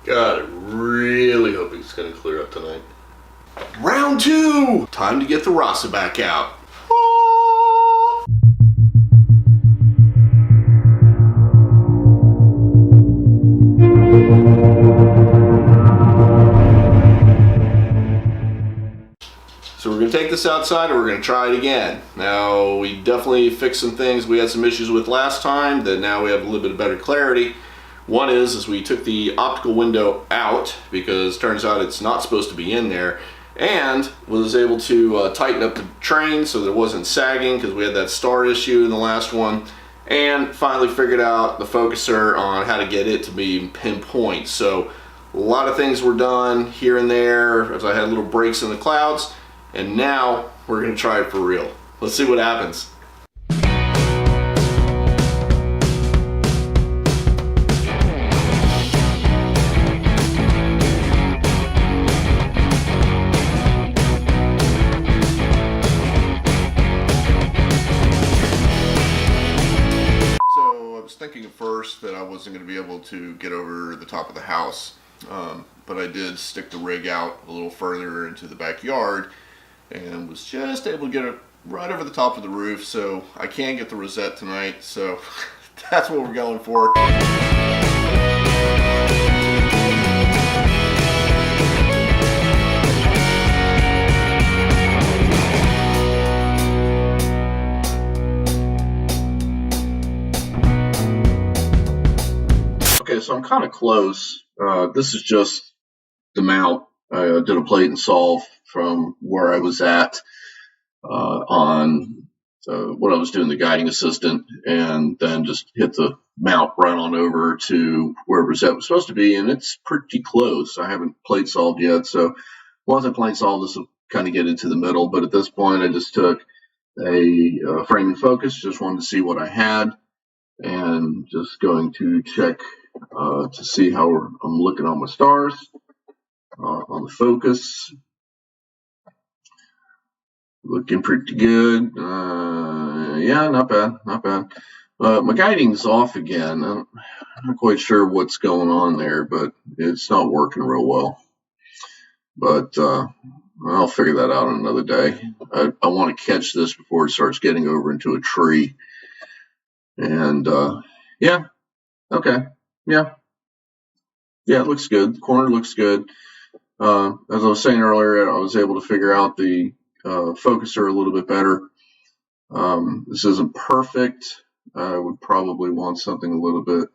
God, I really hope it's going to clear up tonight. Round 2! Time to get the RASA back out. So we're going to take this outside and we're going to try it again. Now, we definitely fixed some things we had some issues with last time that now we have a little bit of better clarity. One is we took the optical window out because it turns out it's not supposed to be in there, and was able to tighten up the train so that it wasn't sagging because we had that star issue in the last one, and finally figured out the focuser on how to get it to be pinpoint. So a lot of things were done here and there as I had little breaks in the clouds. And now we're going to try it for real. Let's see what happens. So I was thinking at first that I wasn't going to be able to get over the top of the house, but I did stick the rig out a little further into the backyard and was just able to get it right over the top of the roof, so I can get the Rosette tonight, so that's what we're going for. Okay, so I'm kind of close. This is just the mount. I did a plate and solve from where I was at on what I was doing, the guiding assistant, and then just hit the mount right on over to where Rosette was supposed to be, and it's pretty close. I haven't plate solved yet, so once I plate solve, this will kind of get into the middle, but at this point I just took a frame and focus, just wanted to see what I had, and just going to check to see how I'm looking on my stars. On the focus, looking pretty good. Yeah, not bad, not bad. My guiding's off again. I'm not quite sure what's going on there, but it's not working real well. But I'll figure that out another day. I want to catch this before it starts getting over into a tree. And yeah, okay, yeah, it looks good. The corner looks good. As I was saying earlier, I was able to figure out the focuser a little bit better. This isn't perfect. I would probably want something a little bit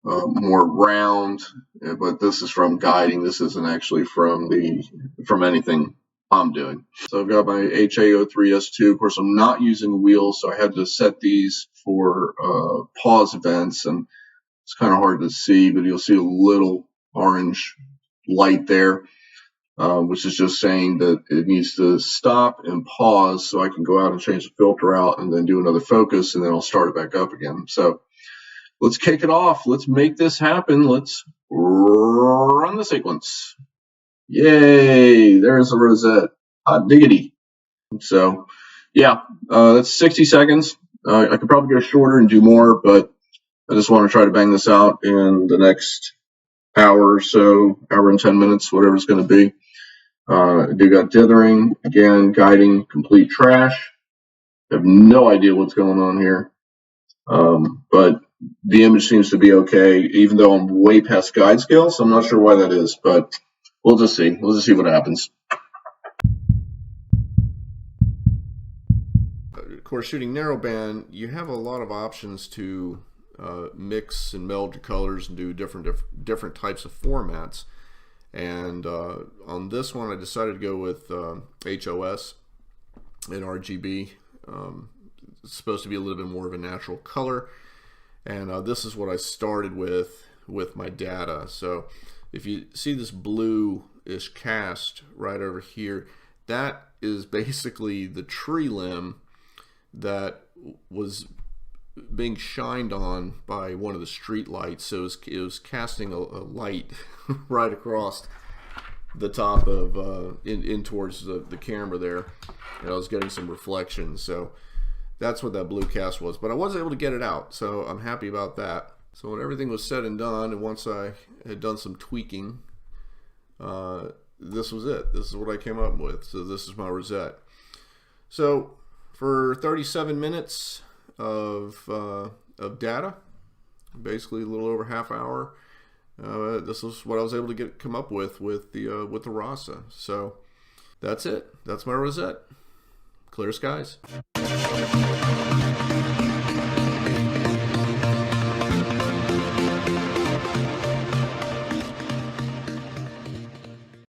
more round, but this is from guiding. This isn't actually from anything I'm doing. So I've got my HA03S2. Of course, I'm not using wheels, so I had to set these for pause events, and it's kind of hard to see, but you'll see a little orange light there, which is just saying that it needs to stop and pause so I can go out and change the filter out and then do another focus, and then I'll start it back up again. So let's kick it off. Let's make this happen. Let's run the sequence. Yay, there's a Rosette. Hot diggity. So yeah, that's 60 seconds. I could probably go shorter and do more, but I just want to try to bang this out in the next hour or so, hour and 10 minutes, whatever it's going to be. I do got dithering, again, guiding, complete trash. I have no idea what's going on here. But the image seems to be okay, even though I'm way past guide scale, so I'm not sure why that is, but we'll just see. We'll just see what happens. Of course, shooting narrowband, you have a lot of options to mix and meld your colors and do different types of formats. And on this one, I decided to go with HOS and RGB. It's supposed to be a little bit more of a natural color, and this is what I started with my data. So if you see this blue-ish cast right over here, that is basically the tree limb that was being shined on by one of the street lights. So it was casting a light right across the top of in towards the camera there, and I was getting some reflection. So that's what that blue cast was, but I was able to get it out, so I'm happy about that. So when everything was said and done, and once I had done some tweaking, this was it. This is what I came up with. So this is my Rosette. So for 37 minutes of data, basically a little over half hour, this is what I was able to come up with the RASA. So that's it. That's my Rosette. Clear skies.